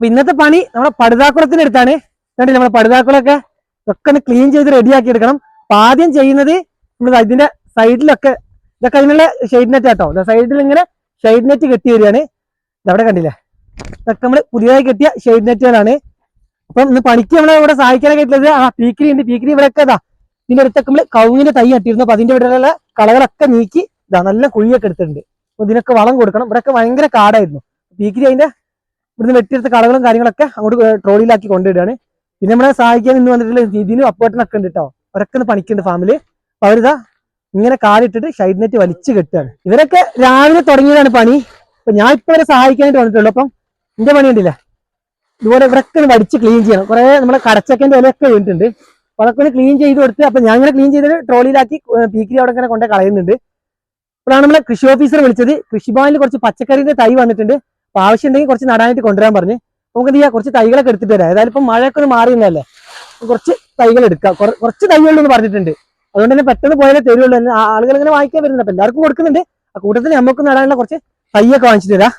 അപ്പൊ ഇന്നത്തെ പണി നമ്മുടെ പടുതാക്കുളത്തിന്റെ അടുത്താണ്. കണ്ടില്ല, നമ്മുടെ പടുതാക്കുളമൊക്കെ ഒന്ന് ക്ലീൻ ചെയ്ത് റെഡിയാക്കി എടുക്കണം. അപ്പൊ ആദ്യം ചെയ്യുന്നത് നമ്മൾ ഇതിന്റെ സൈഡിലൊക്കെ ഇതൊക്കെ അതിനുള്ള ഷെയ്ഡ് നെറ്റ് ആട്ടോ. സൈഡിൽ ഇങ്ങനെ ഷെയ്ഡ് നെറ്റ് കെട്ടി വരികയാണ്. ഇതവിടെ കണ്ടില്ലേ, ഇതൊക്കെ നമ്മൾ പുതിയതായി കെട്ടിയ ഷെയ്ഡ് നെറ്റുകളാണ്. അപ്പം ഇന്ന് പണിക്ക് നമ്മളെ ഇവിടെ സഹായിക്കാനൊക്കെ ആയിട്ടുള്ളത് പീക്കിരി ഉണ്ട്. പീക്കിരി ഇവിടെയൊക്കെ ഇതാ ഇതിന്റെ അടുത്തൊക്കെ നമ്മൾ കവുങ്ങിന്റെ തൈ നട്ടിരുന്നു. അപ്പൊ അതിന്റെ ഇവിടെയുള്ള കളകളൊക്കെ നീക്കി ഇതാ നല്ല കുഴിയൊക്കെ എടുത്തിട്ടുണ്ട്. അപ്പൊ ഇതിനൊക്കെ വളം കൊടുക്കണം. ഇവിടെയൊക്കെ ഭയങ്കര കാടായിരുന്നു. പീക്കിരി അതിന്റെ ഇവിടുന്ന് വെട്ടിയെടുത്ത കളകളും കാര്യങ്ങളൊക്കെ അങ്ങോട്ട് ട്രോളിയിലാക്കി കൊണ്ടുവരികയാണ്. പിന്നെ നമ്മളെ സഹായിക്കാൻ ഇന്ന് വന്നിട്ടുള്ള ഇതിനും അപ്പേട്ടനൊക്കെ ഉണ്ട് കേട്ടോ. അവരൊക്കെ പണിക്കുണ്ട് ഫാമിലി. അപ്പൊ അവരിതാ ഇങ്ങനെ കാലിട്ടിട്ട് ഷൈഡ് നെറ്റ് വലിച്ചു കെട്ടുകയാണ്. ഇവരൊക്കെ രാവിലെ തുടങ്ങിയതാണ് പണി. അപ്പൊ ഞാൻ ഇപ്പൊ അവരെ സഹായിക്കാനായിട്ട് വന്നിട്ടുള്ളൂ. അപ്പം എന്റെ പണി ഉണ്ടല്ലേ, ഇതുപോലെ ഇവിടൊക്കെ വടിച്ച് ക്ലീൻ ചെയ്യണം. കുറെ നമ്മളെ കടച്ചക്കന്റെ ഇലയൊക്കെ വീണിട്ടുണ്ട്. അപ്പൊ അതൊക്കെ ഒന്ന് ക്ലീൻ ചെയ്ത് കൊടുത്ത് അപ്പൊ ഞാൻ ഇങ്ങനെ ക്ലീൻ ചെയ്തിട്ട് ട്രോളിയിലാക്കി പീക്കിരി അവിടെ ഇങ്ങനെ കൊണ്ടേ കളയുന്നുണ്ട്. അപ്പോഴാണ് നമ്മളെ കൃഷി ഓഫീസർ വിളിച്ചത്. കൃഷിഭവനിൽ കുറച്ച് പച്ചക്കറിന്റെ തൈ വന്നിട്ടുണ്ട്. അപ്പൊ ആവശ്യമുണ്ടെങ്കിൽ കുറച്ച് നടാനായിട്ട് കൊണ്ടുവരാൻ പറഞ്ഞ്. നമുക്ക് എന്ത് ചെയ്യാം, കുറച്ച് തൈകളൊക്കെ എടുത്തിട്ട് വരാം. ഏതായാലും ഇപ്പം മഴയൊക്കെ ഒന്ന് മാറിയുന്നതല്ലേ, കുറച്ച് തൈകൾ എടുക്കാം. കുറച്ച് തൈകളെന്ന് പറഞ്ഞിട്ടുണ്ട്. അതുകൊണ്ട് തന്നെ പെട്ടെന്ന് പോയാലേ തരുള്ളൂ. ആളുകൾ ഇങ്ങനെ വാങ്ങിക്കാൻ വരുന്നുണ്ട്. അപ്പൊ എല്ലാവർക്കും കൊടുക്കുന്നുണ്ട്. ആ കൂട്ടത്തിൽ നമുക്ക് നടാനുള്ള കുറച്ച് തൈയൊക്കെ വാങ്ങിച്ചിട്ട് തരാം.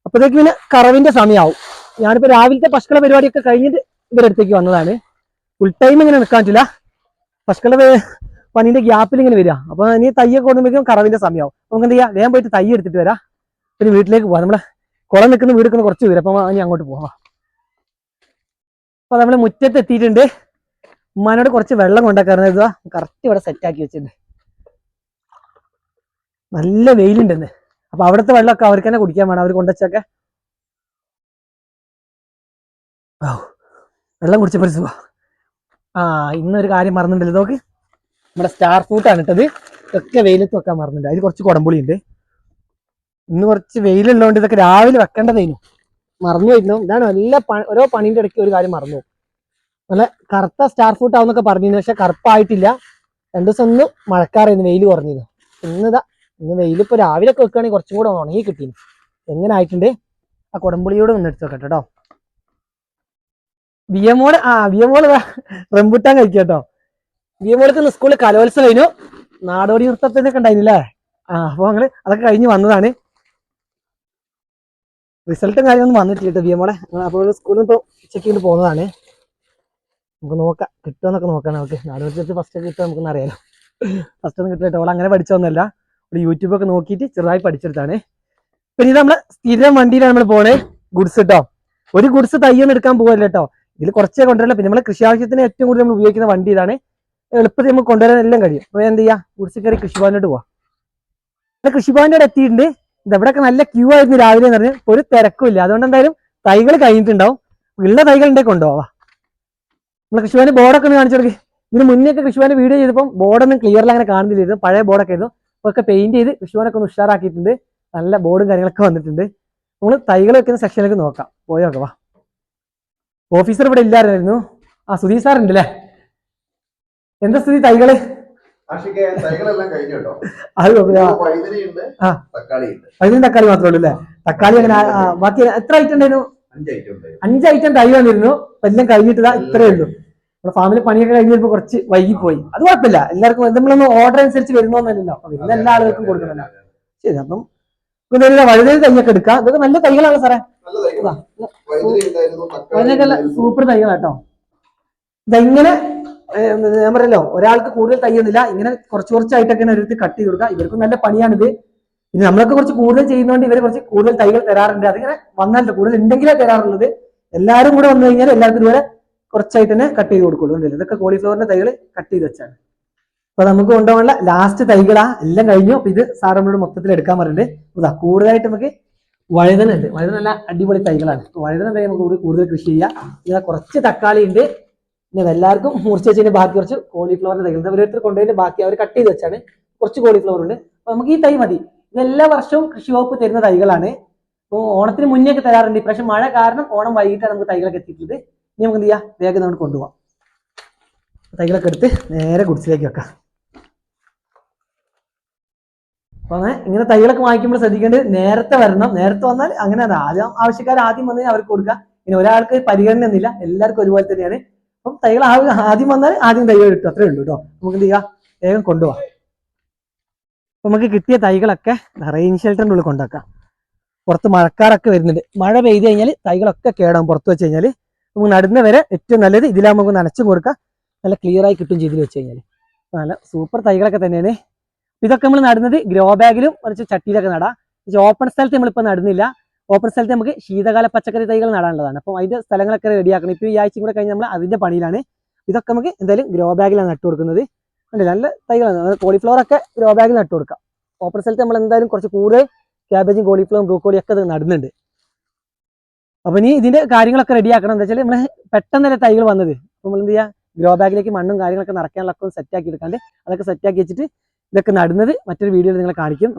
അപ്പോഴത്തേക്ക് പിന്നെ കറവിന്റെ സമയമാവും. ഞാനിപ്പോ രാവിലത്തെ പശുക്കള പരിപാടിയൊക്കെ കഴിഞ്ഞിട്ട് ഇവരുടെ അടുത്തേക്ക് വന്നതാണ്. ഫുൾ ടൈം ഇങ്ങനെ നിൽക്കാൻ പറ്റില്ല. പശുക്കള പണീന്റെ ഗ്യാപ്പിൽ ഇങ്ങനെ വരിക. അപ്പൊ ഇനി തയ്യൊക്കെ കൊണ്ടുമ്പോഴേക്കും കറവിന്റെ സമയമാവും. നമുക്ക് എന്ത് ചെയ്യാം, വേഗം പോയിട്ട് തൈ എടുത്തിട്ട് വരാം. പിന്നെ വീട്ടിലേക്ക് പോവാം. നമ്മളെ കുളം നിൽക്കുന്ന വീട് നിൽക്കുന്ന കുറച്ച് ദൂരം. അപ്പൊ ഇനി അങ്ങോട്ട് പോവാം. അപ്പൊ നമ്മള് മുറ്റത്ത് എത്തിയിട്ടുണ്ട്. ഉമ്മാനോട് കുറച്ച് വെള്ളം കൊണ്ടാക്കാറുണ്ട്. ഇതാ കറക്റ്റ് ഇവിടെ സെറ്റാക്കി വെച്ചിട്ടുണ്ട്. നല്ല വെയിലുണ്ടെന്ന്. അപ്പൊ അവിടുത്തെ വെള്ളമൊക്കെ അവർക്ക് തന്നെ കുടിക്കാൻ വേണം. അവർ കൊണ്ടുവച്ചൊക്കെ വെള്ളം കുടിച്ചപ്പോൾ സുഖം. ഇന്നൊരു കാര്യം മറന്നിട്ടുണ്ടല്ലോ, നോക്ക്, നമ്മുടെ സ്റ്റാർ ഫ്രൂട്ടാണ് ഇട്ടത്. ഇതൊക്കെ വെയിലത്ത് വെക്കാൻ മറന്നിട്ടുണ്ട്. അതിൽ കുറച്ച് കുടംപുളി ഉണ്ട്. ഇന്ന് കുറച്ച് വെയിലുള്ളതുകൊണ്ട് ഇതൊക്കെ രാവിലെ വെക്കേണ്ടതായിരുന്നു, മറന്നു പോയിരുന്നു. ഇതാണ് എല്ലാ ഓരോ പണീൻ്റെ ഇടയ്ക്ക് ഒരു കാര്യം മറന്നു. നല്ല കറുത്ത സ്റ്റാർ ഫ്രൂട്ട് ആവുന്നൊക്കെ പറഞ്ഞിരുന്നു. പക്ഷെ കറുപ്പായിട്ടില്ല. 2 ദിവസം ഒന്ന് മഴക്കാറായിരുന്നു, വെയിൽ കുറഞ്ഞിരുന്നു. ഇന്ന് വെയിലിപ്പോ രാവിലെ ഒക്കെ വെക്കുകയാണെങ്കിൽ കുറച്ചും കൂടെ ഉണങ്ങി കിട്ടിയിരുന്നു. എങ്ങനെ ആയിട്ടുണ്ട്. ആ കുടംപുളിയോട് ഒന്ന് എടുത്ത് വെക്കട്ടെ കേട്ടോ. വിയമോള് റംബുട്ടാൻ കഴിക്കുക കേട്ടോ. വിയമോൾക്ക് സ്കൂളിൽ കലോത്സവം കഴിഞ്ഞു. നാടോടി നൃത്തത്തിനൊക്കെ ഉണ്ടായിരുന്നില്ലേ. അപ്പൊ ഞങ്ങള് അതൊക്കെ കഴിഞ്ഞ് വന്നതാണ്. റിസൾട്ടും കാര്യമൊന്നും വന്നിട്ടില്ല കേട്ടോ വിയമോളെ. അപ്പോൾ സ്കൂളിൽ ഇപ്പോൾ ഉച്ചയ്ക്ക് പോകുന്നതാണ്. നമുക്ക് നോക്കാം, കിട്ടുമെന്നൊക്കെ നോക്കാം. നമുക്ക് നാടോടി ഫസ്റ്റ് കിട്ടുക നമുക്കൊന്നും അറിയാലോ. ഫസ്റ്റ് ഒന്നും കിട്ടില്ല. അവൾ അങ്ങനെ പഠിച്ചൊന്നുമല്ല. ഒരു യൂട്യൂബൊക്കെ നോക്കിയിട്ട് ചെറുതായി പഠിച്ചെടുത്താണ്. പിന്നെ ഇത് നമ്മളെ സ്ഥിരം വണ്ടിയിലാണ് നമ്മൾ പോണേ. ഗുഡ്സ് കേട്ടോ. ഒരു ഗുഡ്സ് തയ്യൊന്നും എടുക്കാൻ പോകല്ല കേട്ടോ. ഇതിൽ കുറച്ചേ കൊണ്ടുവരില്ല. പിന്നെ നമ്മളെ കൃഷി ആവശ്യത്തിന് ഏറ്റവും കൂടുതൽ നമ്മൾ ഉപയോഗിക്കുന്ന വണ്ടി ഇതാണ്. എളുപ്പത്തിൽ നമുക്ക് കൊണ്ടുവരാൻ എല്ലാം കഴിയും. അപ്പോൾ എന്ത് ചെയ്യാം, ഗുഡ്സ് കയറി കൃഷിഭവനോട്ട് പോവാം. കൃഷിഭവനോട് എത്തിയിട്ടുണ്ട്. ഇതെവിടെയൊക്കെ നല്ല ക്യൂ ആയിരുന്നു രാവിലെ എന്ന് പറഞ്ഞ്. ഒരു തിരക്കുമില്ല. അതുകൊണ്ട് എന്തായാലും തൈകൾ കഴിഞ്ഞിട്ടുണ്ടാവും. ഉള്ള തൈകൾ ഉണ്ടെങ്കിൽ കൊണ്ടുപോവാം. നമ്മൾ കൃഷിഭവന് ബോർഡൊക്കെ ഒന്ന് കാണിച്ചു കൊടുക്കി. ഇതിന് മുന്നേ ഒക്കെ കൃഷിഭവന് വീഡിയോ ചെയ്തപ്പോൾ ബോർഡൊന്നും ക്ലിയർലി അങ്ങനെ കാണുന്നില്ലായിരുന്നു. പഴയ ബോർഡൊക്കെ ആയിരുന്നു. അപ്പോൾ ഒക്കെ പെയിന്റ് ചെയ്ത് കൃഷിഭവനൊക്കെ ഒന്ന് ഉഷാറാക്കിയിട്ടുണ്ട്. നല്ല ബോർഡും കാര്യങ്ങളൊക്കെ വന്നിട്ടുണ്ട്. നമ്മൾ തൈകൾ വെക്കുന്ന സെക്ഷനിലേക്ക് നോക്കാം. പോയോക്കെ വാ. ഓഫീസർ ഇവിടെ ഇല്ലായിരുന്നു. സുധീർ സാർ ഉണ്ട് അല്ലേ? എന്താ സ്ഥിതി തൈകള്? വൈദ്യുതി തക്കാളി മാത്രമേ ഉള്ളൂ അല്ലേ? തക്കാളി അങ്ങനെ ബാക്കി എത്ര ഐറ്റം ഉണ്ടായിരുന്നു? 5 ഐറ്റം തൈ വന്നിരുന്നു. എല്ലാം കഴിഞ്ഞിട്ട് ഇത്രയേ ഉള്ളൂ. നമ്മുടെ ഫാമിലി പണിയൊക്കെ കഴിഞ്ഞപ്പോൾ കുറച്ച് വൈകിപ്പോയി. അത് കുഴപ്പമില്ല. എല്ലാവർക്കും നമ്മളൊന്നും ഓർഡർ അനുസരിച്ച് വരുന്നോന്നല്ലോ. അപ്പൊ വരുന്ന എല്ലാ ആളുകൾക്കും കൊടുക്കണല്ലോ. ശരി, അപ്പം വഴുതന തൈയൊക്കെ എടുക്കാം. ഇതൊക്കെ നല്ല തൈകളാണ് സാറേ. സൂപ്പർ തൈകളാട്ടോ. ഇതെങ്ങനെ ഞാൻ പറയല്ലോ, ഒരാൾക്ക് കൂടുതൽ തയ്യൊന്നുമില്ല. ഇങ്ങനെ കുറച്ച് കുറച്ചായിട്ടൊക്കെ ഒരു കട്ട് ചെയ്ത് കൊടുക്കുക. ഇവർക്കും നല്ല പണിയാണിത്. പിന്നെ നമ്മളൊക്കെ കുറച്ച് കൂടുതൽ ചെയ്യുന്നതുകൊണ്ട് ഇവർ കുറച്ച് കൂടുതൽ തൈകൾ തരാറുണ്ട്. അതിങ്ങനെ വന്നാലോ കൂടുതൽ ഉണ്ടെങ്കിലേ തരാറുള്ളത്. എല്ലാവരും കൂടെ വന്നു കഴിഞ്ഞാൽ എല്ലാവർക്കും ഇതുപോലെ കുറച്ചായിട്ട് തന്നെ കട്ട് ചെയ്ത് കൊടുക്കുള്ളൂ. ഇതൊക്കെ കോളിഫ്ലവറിന്റെ തൈകൾ കട്ട് ചെയ്ത് വെച്ചാണ്. അപ്പൊ നമുക്ക് കൊണ്ടുപോകാനുള്ള ലാസ്റ്റ് തൈകളാ എല്ലാം കഴിഞ്ഞു. അപ്പൊ ഇത് സാർ നമ്മളോട് മൊത്തത്തിൽ എടുക്കാൻ പറഞ്ഞിട്ടുണ്ട്. കൂടുതലായിട്ട് നമുക്ക് വഴുതന ഉണ്ട്. വഴുതന നല്ല അടിപൊളി തൈകളാണ്. വഴുതന തൈ നമുക്ക് കൂടുതൽ കൃഷി ചെയ്യാം. ഇവിടെ കുറച്ച് തക്കാളി ഉണ്ട്. പിന്നെ എല്ലാവർക്കും മുറിച്ച് വെച്ചതിന് ബാക്കി കുറച്ച് കോളിഫ്ലവറിന്റെ തൈകൾ ഓരോരുത്തർ കൊണ്ടുപോയിട്ട് ബാക്കി അവർ കട്ട് ചെയ്ത് വെച്ചാണ്. കുറച്ച് കോളിഫ്ലവർ ഉണ്ട്. അപ്പൊ നമുക്ക് ഈ തൈ മതി. ഇതെല്ലാ വർഷവും കൃഷി വകുപ്പ് തരുന്ന തൈകളാണ്. അപ്പോൾ ഓണത്തിന് മുന്നേ ഒക്കെ തരാറുണ്ട്. ഇപ്രാവശ്യം മഴ കാരണം ഓണം വൈകിട്ടാണ് നമുക്ക് തൈകളൊക്കെ എത്തിയിട്ടുള്ളത്. ഇനി നമുക്ക് എന്ത് ചെയ്യാം, വേഗം നമുക്ക് കൊണ്ടുപോകാം. തൈകളൊക്കെ എടുത്ത് നേരെ ഗുഡ്സിലേക്ക് വെക്കാം. അപ്പൊ അങ്ങനെ ഇങ്ങനെ തൈകളൊക്കെ വാങ്ങിക്കുമ്പോൾ ശ്രദ്ധിക്കേണ്ടത് നേരത്തെ വരണം. നേരത്തെ വന്നാൽ അങ്ങനെ ആദ്യം ആവശ്യക്കാർ ആദ്യം വന്നാൽ അവർക്ക് കൊടുക്കാം. ഇനി ഒരാൾക്ക് പരിഗണന ഒന്നുമില്ല, എല്ലാവർക്കും ഒരുപോലെ തന്നെയാണ്. അപ്പം തൈകൾ ആദ്യം വന്നാൽ ആദ്യം തൈകൾ കിട്ടും. അത്രേ ഉള്ളൂ കേട്ടോ. നമുക്ക് എന്ത് ചെയ്യാം, വേഗം കൊണ്ടുപോകാം. അപ്പൊ നമുക്ക് കിട്ടിയ തൈകളൊക്കെ റെയിൻ ഷെൽട്ടറിൻ്റെ ഉള്ളിൽ കൊണ്ടുവെക്കാം. പുറത്ത് മഴക്കാറൊക്കെ വരുന്നുണ്ട്. മഴ പെയ്ത് കഴിഞ്ഞാൽ തൈകളൊക്കെ കേടാവും. പുറത്ത് വെച്ച് കഴിഞ്ഞാൽ നമുക്ക് നടുന്ന വരെ ഏറ്റവും നല്ലത് ഇതിലാകുമ്പോൾ നമുക്ക് നനച്ചും കൊടുക്കാം, നല്ല ക്ലിയർ ആയി കിട്ടും ചെയ്തിൽ വെച്ച് കഴിഞ്ഞാൽ. നല്ല സൂപ്പർ തൈകളൊക്കെ തന്നെയാണ്. ഇതൊക്കെ നമ്മൾ നടുന്നത് ഗ്രോ ബാഗിലും കുറച്ച് ചട്ടിയിലൊക്കെ നടാം. പക്ഷേ ഓപ്പൺ സ്ഥലത്ത് നമ്മളിപ്പോൾ നടുന്നില്ല. ഓപ്പൺ സ്ഥലത്ത് നമുക്ക് ശീതകാല പച്ചക്കറി തൈകൾ നടാനുള്ളതാണ്. അപ്പോൾ അതിന്റെ സ്ഥലങ്ങളൊക്കെ റെഡിയാക്കണം. ഇപ്പോൾ ഈ ആഴ്ചയും കൂടെ കഴിഞ്ഞ് നമ്മൾ അതിന്റെ പണിയിലാണ്. ഇതൊക്കെ നമുക്ക് എന്തായാലും ഗ്രോ ബാഗിലാണ് നട്ടു കൊടുക്കുന്നത്. നല്ല തൈകളാണ്. കോളിഫ്ലവർ ഒക്കെ ഗ്രോ ബാഗിൽ നട്ടു കൊടുക്കാം. ഓപ്പൺ സ്ഥലത്ത് നമ്മൾ എന്തായാലും കുറച്ച് കൂടുതൽ ക്യാബേജും കോളിഫ്ലവറും ബ്രോക്കോളിയും ഒക്കെ നടുന്നുണ്ട്. അപ്പൊ ഇനി ഇതിന്റെ കാര്യങ്ങളൊക്കെ റെഡിയാക്കണം. എന്താ വെച്ചാൽ നമ്മൾ പെട്ടെന്നല്ലേ തൈകൾ വന്നത്. അപ്പോൾ നമ്മൾ എന്ത് ചെയ്യുക, ഗ്രോ ബാഗിലേക്ക് മണ്ണും കാര്യങ്ങളൊക്കെ നിറയ്ക്കാനുള്ളതൊക്കെ സെറ്റ് ആക്കി എടുക്കാണ്ട് അതൊക്കെ സെറ്റ് ആക്കി വെച്ചിട്ട് ഇതൊക്കെ നടുന്നത് മറ്റൊരു വീഡിയോയിൽ നിങ്ങളെ കാണിക്കും.